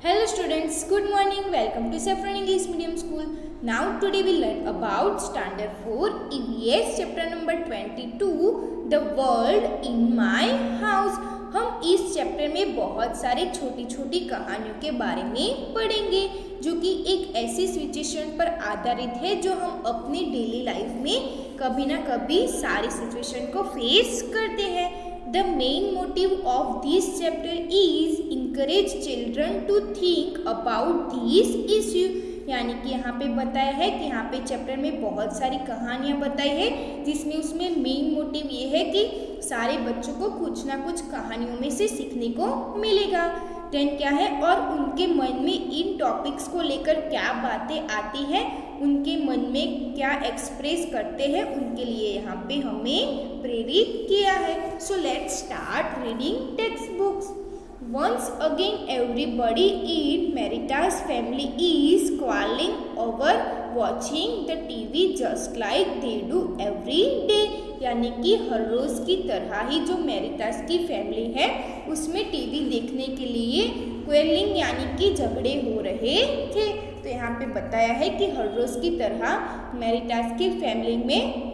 Hello students, good morning. Welcome to Saffron English Medium School. Now today we learn about Standard 4 EVS chapter number 22 The World in My House. हम इस chapter में बहुत सारी छोटी छोटी कहानियों के बारे में पढ़ेंगे जो कि एक ऐसी सिचुएशन पर आधारित है जो हम अपनी डेली लाइफ में कभी ना कभी सारी सिचुएशन को फेस करते हैं. The main motive of this chapter is encourage children to think about these issues. यानी कि यहाँ पे बताया है कि यहाँ पे चैप्टर में बहुत सारी कहानियाँ बताई है जिसमें उसमें मेन मोटिव ये है कि सारे बच्चों को कुछ ना कुछ कहानियों में से सीखने को मिलेगा. देन क्या है और उनके मन में इन टॉपिक्स को लेकर क्या बातें आती हैं, उनके मन में क्या एक्सप्रेस करते हैं, उनके लिए यहाँ पे हमें प्रेरित किया है. So let's start reading text books. Once again everybody in Merita's family is quarreling over watching the TV just like they do every day. यानी कि हर रोज़ की तरह ही जो मेरिटास की फैमिली है उसमें टीवी देखने के लिए क्वेलिंग यानी कि झगड़े हो रहे थे. तो यहाँ पे बताया है कि हर रोज़ की तरह मेरिटास की फैमिली में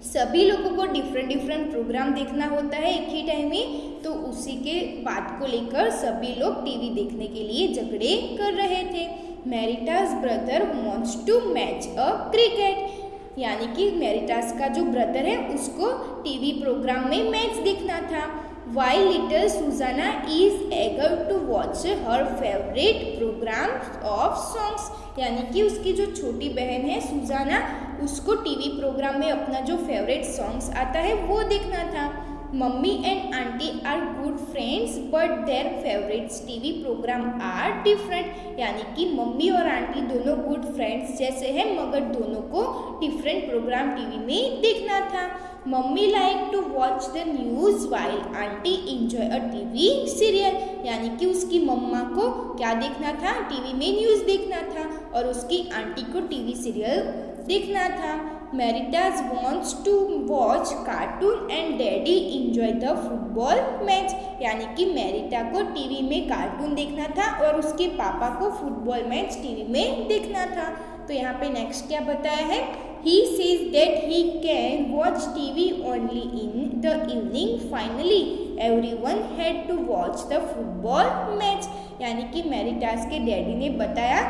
सभी लोगों को डिफरेंट प्रोग्राम देखना होता है एक ही टाइम में. तो उसी के बात को लेकर सभी लोग टीवी देखने के लिए झगड़े कर रहे थे. Merita's brother wants to match a cricket. यानी कि मेरिटास का जो ब्रदर है उसको टीवी प्रोग्राम में मैच देखना था. While little Susanna is eager to watch her favorite programs of songs. यानी कि उसकी जो छोटी बहन है सुजाना उसको टीवी प्रोग्राम में अपना जो फेवरेट सॉन्ग्स आता है वो देखना था. Mummy and aunty are good friends but their favourites TV programme are different. यानी कि मम्मी और आंटी दोनों गुड फ्रेंड्स जैसे हैं मगर दोनों को डिफरेंट प्रोग्राम टीवी में देखना था. Mummy like to watch the news while aunty enjoy a TV serial. यानी कि उसकी मम्मा को क्या देखना था, टीवी में न्यूज़ देखना था और उसकी आंटी को टीवी सीरियल देखना था. Merita's wants to watch cartoon and daddy enjoy the football match. यानी कि मेरिटा को टीवी में कार्टून देखना था और उसके पापा को फुटबॉल मैच टीवी में देखना था. तो यहाँ पे नेक्स्ट क्या बताया है, he says that he can watch TV only in the evening. Finally everyone had to watch the football match. यानी कि मेरिटास के डैडी ने बताया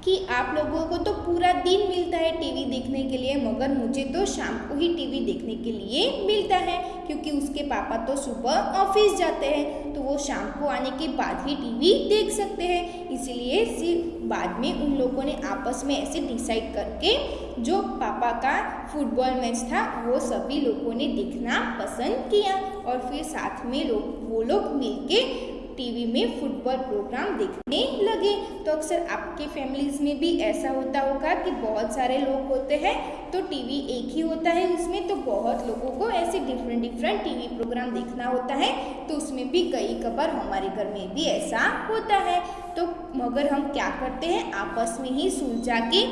कि आप लोगों को तो पूरा दिन मिलता है टीवी देखने के लिए मगर मुझे तो शाम को ही टीवी देखने के लिए मिलता है क्योंकि उसके पापा तो सुबह ऑफिस जाते हैं तो वो शाम को आने के बाद ही टीवी देख सकते हैं. इसीलिए सिर्फ बाद में उन लोगों ने आपस में ऐसे डिसाइड करके जो पापा का फुटबॉल मैच था वो सभी लोगों ने देखना पसंद किया और फिर साथ में वो लोग मिलके टीवी में फुटबॉल प्रोग्राम देखने लगे. तो अक्सर आपके फैमिलीज़ में भी ऐसा होता होगा कि बहुत सारे लोग होते हैं तो टीवी एक ही होता है उसमें तो बहुत लोगों को ऐसे डिफरेंट टीवी प्रोग्राम देखना होता है. तो उसमें भी कई कबार हमारे घर में भी ऐसा होता है. तो मगर हम क्या करते हैं आपस में ही सुलझा के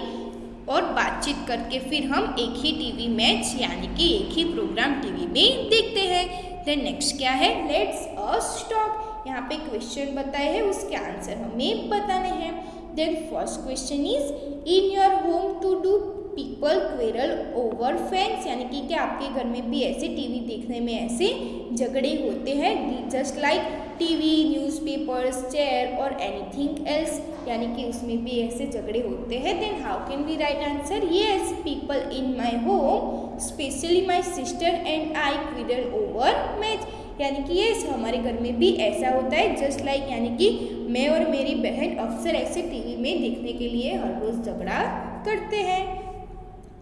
और बातचीत करके फिर हम एक ही टीवी मैच यानी कि एक ही प्रोग्राम टीवी में देखते हैं. देन नेक्स्ट क्या है, लेट्स अस टॉक. यहाँ पे क्वेश्चन बताए हैं उसके आंसर हमें बताने हैं. Then first question is in your home to do people quarrel over fans. यानी कि क्या आपके घर में भी ऐसे टीवी देखने में ऐसे झगड़े होते हैं just like TV, newspapers, chair और एनीथिंग एल्स. यानी कि उसमें भी ऐसे झगड़े होते हैं. Then how can we write answer, yes people in my home specially my sister and I quarrel over match. यानी कि ये हमारे घर में भी ऐसा होता है जस्ट लाइक यानी कि मैं और मेरी बहन अक्सर ऐसे टीवी में देखने के लिए हर रोज़ झगड़ा करते हैं.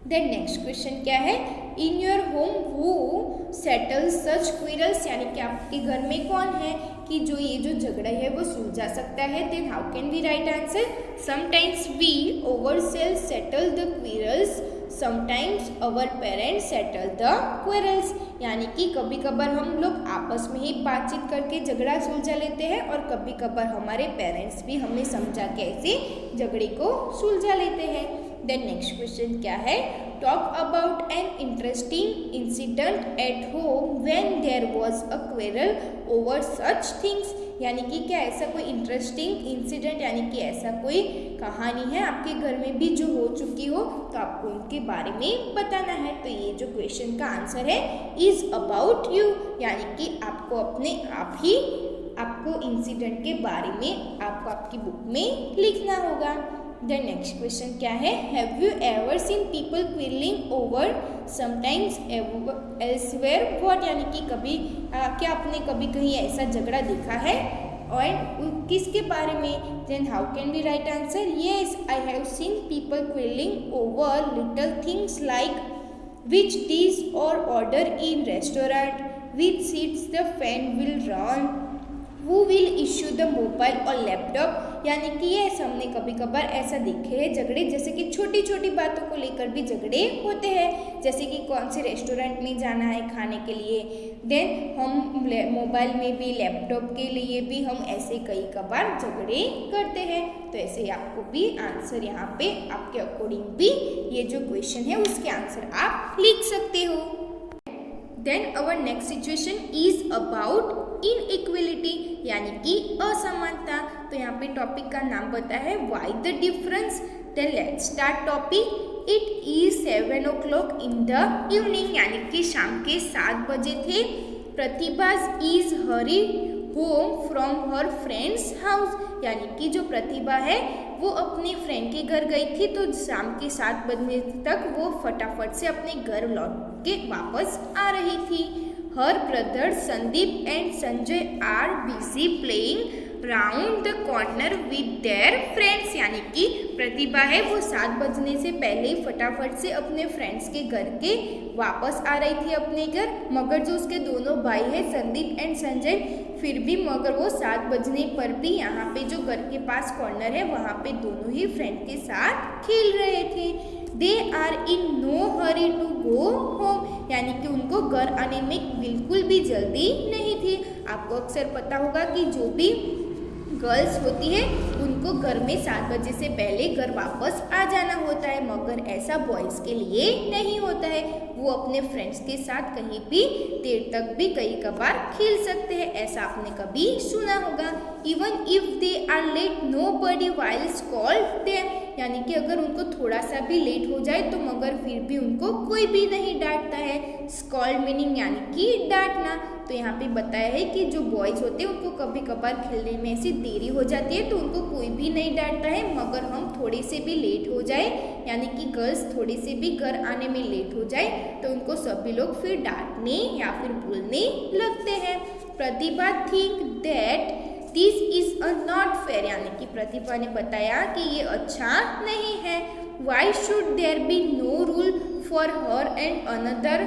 देन नेक्स्ट क्वेश्चन क्या है, इन your home who settle such quarrels. यानी कि आपके घर में कौन है कि जो ये जो झगड़ा है वो सुलझा सकता है. Then how can we write answer, sometimes we over settle the quarrels, sometimes our parents settle the quarrels. यानी कि कभी कभार हम लोग आपस में ही बातचीत करके झगड़ा सुलझा लेते हैं और कभी कभार हमारे पेरेंट्स भी हमें समझा के ऐसे झगड़े को सुलझा लेते हैं. देन नेक्स्ट क्वेश्चन क्या है, talk about an interesting incident at home when there was a quarrel over such things. यानी कि क्या ऐसा कोई इंटरेस्टिंग इंसिडेंट यानी कि ऐसा कोई कहानी है आपके घर में भी जो हो चुकी हो, तो आपको उनके बारे में बताना है। तो ये जो क्वेश्चन का आंसर है इज अबाउट यू, यानी कि आपको अपने आप ही आपको इंसिडेंट के बारे में आपको आपकी बुक में लिखना होगा। देन नेक्स्ट क्वेश्चन क्या है, have you ever seen people quarrelling over sometimes elsewhere what. यानी कि कभी क्या आपने कभी कहीं ऐसा झगड़ा देखा है और किसके बारे में। Then how can we write answer, yes I have seen people quarrelling over little things like which dish और order in restaurant, which seats the fan will run, who will issue the mobile और laptop. यानी कि ये हमने कभी कभार ऐसा देखे हैं झगड़े, जैसे कि छोटी छोटी बातों को लेकर भी झगड़े होते हैं, जैसे कि कौन से रेस्टोरेंट में जाना है खाने के लिए। देन हम मोबाइल में भी लैपटॉप के लिए भी हम ऐसे कई कभार झगड़े करते हैं। तो ऐसे आपको भी आंसर यहाँ पे आपके अकॉर्डिंग भी ये जो क्वेश्चन है उसके आंसर आप लिख सकते हो। Then our next situation is about inequality, यानी कि असमानता। तो यहाँ पे टॉपिक का नाम बता है why the difference. Then let's start topic. It is 7 o'clock in the evening, यानी कि शाम के 7 बजे थे। Pratibha is hurry home from her friends house, यानी कि जो प्रतिभा है वो अपने फ्रेंड के घर गई थी, तो शाम के 7 बजे तक वो फटाफट से अपने घर लौट के वापस आ रही थी। Her brother Sandeep and Sanjay are busy playing round the corner with their friends, यानी कि प्रतिभा है वो 7 बजने से पहले ही फटाफट से अपने फ्रेंड्स के घर के वापस आ रही थी अपने घर। मगर जो उसके दोनों भाई है संदीप एंड संजय, फिर भी मगर वो 7 बजने पर भी यहाँ पे जो घर के पास कॉर्नर है वहाँ पे दोनों ही फ्रेंड के साथ खेल रहे थे। They are in no hurry to go home, यानी कि उनको घर आने में बिल्कुल भी जल्दी नहीं थी। आपको अक्सर पता होगा कि जो भी गर्ल्स होती है उनको घर में 7 बजे से पहले घर वापस आ जाना होता है, मगर ऐसा बॉयज़ के लिए नहीं होता है। वो अपने फ्रेंड्स के साथ कहीं भी देर तक भी कई कबार खेल सकते हैं, ऐसा आपने कभी सुना होगा। Even if they are late nobody while scold them, यानी कि अगर उनको थोड़ा सा भी लेट हो जाए तो मगर फिर भी उनको कोई भी नहीं डांटता है। स्कॉल्ड मीनिंग यानी कि डांटना। तो यहाँ पे बताया है कि जो बॉयज़ होते हैं उनको कभी कभार खेलने में ऐसी देरी हो जाती है तो उनको कोई भी नहीं डांटता है, मगर हम थोड़े से भी लेट हो जाए यानी कि गर्ल्स थोड़े से भी घर आने में लेट हो जाए तो उनको सभी लोग फिर डांटने या फिर बोलने लगते हैं। Pratibha think that this is a not fair, यानी कि प्रतिभा ने बताया कि ये अच्छा नहीं है। Why should there be no rule for her and another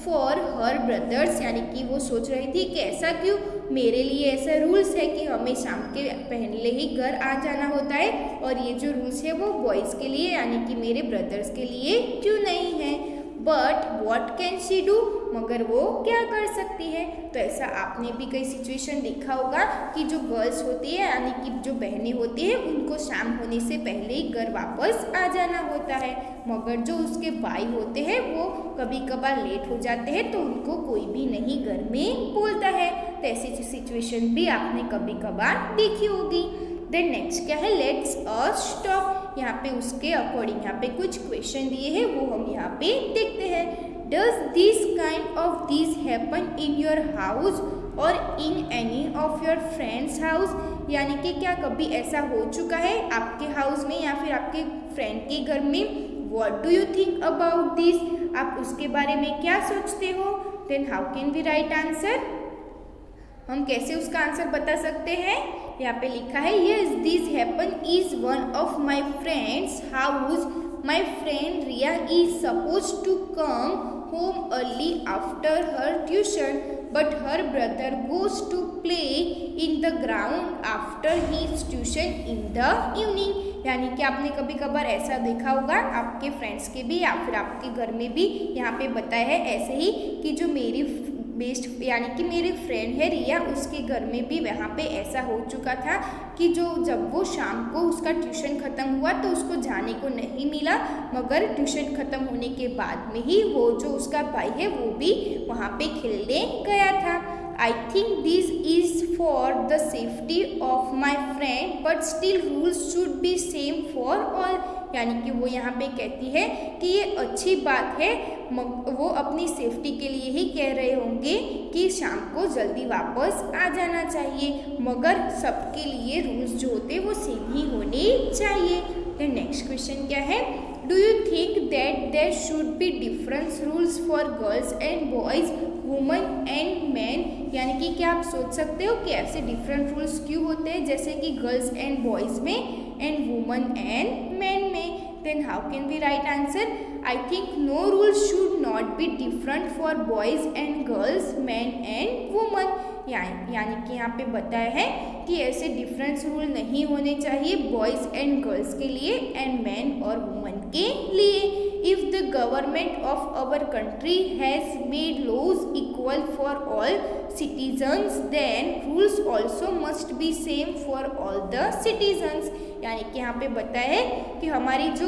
for her brothers, यानी कि वो सोच रही थी कि ऐसा क्यों, मेरे लिए ऐसा रूल्स है कि हमें शाम के पहले ही घर आ जाना होता है और ये जो रूल्स है वो बॉयज़ के लिए यानी कि मेरे ब्रदर्स के लिए क्यों नहीं है। But what can she do, मगर वो क्या कर सकती है। तो ऐसा आपने भी कई सिचुएशन देखा होगा कि जो गर्ल्स होती है यानी कि जो बहनें होती है उनको शाम होने से पहले ही घर वापस आ जाना होता है, मगर जो उसके भाई होते हैं वो कभी कभार लेट हो जाते हैं तो उनको कोई भी नहीं घर में बोलता है। तो ऐसी सिचुएशन भी आपने कभी कभार देखी होगी। देन नेक्स्ट क्या है, लेट्स अस स्टॉप। यहाँ पे उसके अकॉर्डिंग यहाँ पे कुछ क्वेश्चन दिए हैं वो हम यहाँ पे देखते हैं। Does this kind of this happen in your house और in any of your friends house, यानी कि क्या कभी ऐसा हो चुका है आपके हाउस में या फिर आपके फ्रेंड के घर में। What do you think about this, आप उसके बारे में क्या सोचते हो। Then how can we write answer, हम कैसे उसका आंसर बता सकते हैं। यहाँ पे लिखा है yes this happen is one of my friends house, my friend Riya is suppose to come home early after her tuition, but her brother goes to play in the ground after his tuition in the evening। यानी कि आपने कभी कभार ऐसा देखा होगा आपके friends के भी या फिर आपके घर में भी यहाँ पे बताया है ऐसे ही कि जो बेस्ट यानी कि मेरी फ्रेंड है रिया, उसके घर में भी वहाँ पे ऐसा हो चुका था कि जब वो शाम को उसका ट्यूशन ख़त्म हुआ तो उसको जाने को नहीं मिला, मगर ट्यूशन ख़त्म होने के बाद में ही वो जो उसका भाई है वो भी वहाँ पे खेलने गया था। I think this is for the safety of my friend, but still rules should be same for all। यानी कि वो यहाँ पे कहती है कि ये अच्छी बात है, वो अपनी सेफ्टी के लिए ही कह रहे होंगे कि शाम को जल्दी वापस आ जाना चाहिए, मगर सबके लिए रूल्स जो होते हैं वो सेम ही होने चाहिए। तो नेक्स्ट क्वेश्चन क्या है, do you think that there should be difference rules for girls and boys, women and man. यानी कि क्या आप सोच सकते हो कि ऐसे डिफरेंट रूल्स क्यों होते हैं, जैसे कि गर्ल्स एंड बॉयज़ में एंड वुमेन एंड मैन में। Then how can we write answer, I think no rules should not be different for boys and girls, man and women. यानी कि यहाँ पे बताया है कि ऐसे डिफरेंस रूल नहीं होने चाहिए बॉयज़ एंड गर्ल्स के लिए एंड मैन और वुमेन के लिए। If the government of our country has made laws equal for all citizens, then rules also must be same for all the citizens। यानी कि यहाँ पे बताया है कि हमारी जो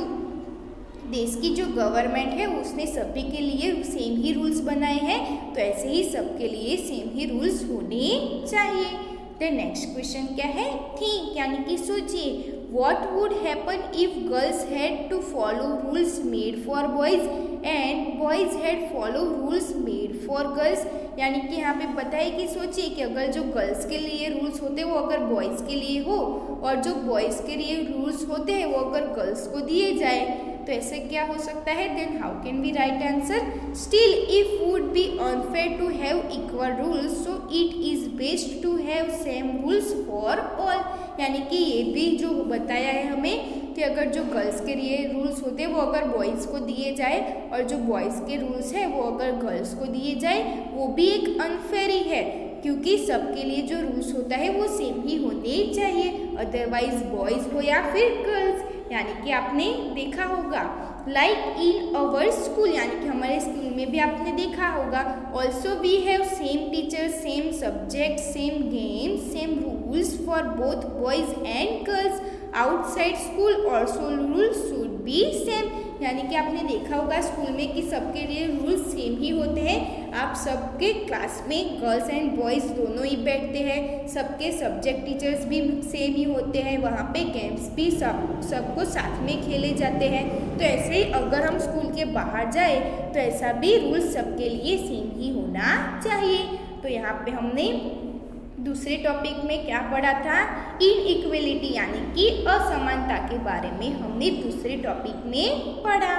देश की जो गवर्नमेंट है उसने सभी के लिए सेम ही रूल्स बनाए हैं, तो ऐसे ही सबके लिए सेम ही रूल्स होने चाहिए। तो नेक्स्ट क्वेश्चन क्या है, थिंक यानी कि सोचिए, what would happen if girls had to follow rules made for boys and boys had follow rules made for girls। यानी कि यहाँ पे बताइए कि सोचिए कि अगर जो गर्ल्स के लिए रूल्स होते हैं वो अगर बॉयज़ के लिए हो, और जो बॉयज़ के लिए रूल्स होते हैं वो अगर गर्ल्स को दिए जाए, तो ऐसे क्या हो सकता है। Then how can we write answer, still if would be unfair to have equal rules, so it is best to have same rules for all. यानी कि ये भी जो बताया है हमें कि अगर जो गर्ल्स के लिए रूल्स होते हैं वो अगर बॉयज़ को दिए जाए, और जो बॉयज़ के रूल्स हैं वो अगर गर्ल्स को दिए जाए, वो भी एक अनफेयर ही है, क्योंकि सबके लिए जो रूल्स होता है वो सेम ही होने चाहिए, अदरवाइज बॉयज़ हो या फिर गर्ल्स। यानी कि आपने देखा होगा लाइक इन अवर स्कूल, यानी कि हमारे स्कूल में भी आपने देखा होगा, also we have same teacher, same subject, same games, same rules for both boys and girls, outside school also rules should be same. यानी कि आपने देखा होगा स्कूल में कि सबके लिए रूल्स सेम ही होते हैं, आप सबके क्लास में गर्ल्स एंड बॉयज़ दोनों ही बैठते हैं, सबके सब्जेक्ट टीचर्स भी सेम ही होते हैं, वहाँ पे गेम्स भी सबको साथ में खेले जाते हैं। तो ऐसे ही अगर हम स्कूल के बाहर जाए तो ऐसा भी रूल्स सबके लिए सेम ही होना चाहिए। तो यहाँ पे हमने दूसरे टॉपिक में क्या पढ़ा था, इनइक्वलिटी यानी कि असमानता के बारे में हमने दूसरे टॉपिक में पढ़ा।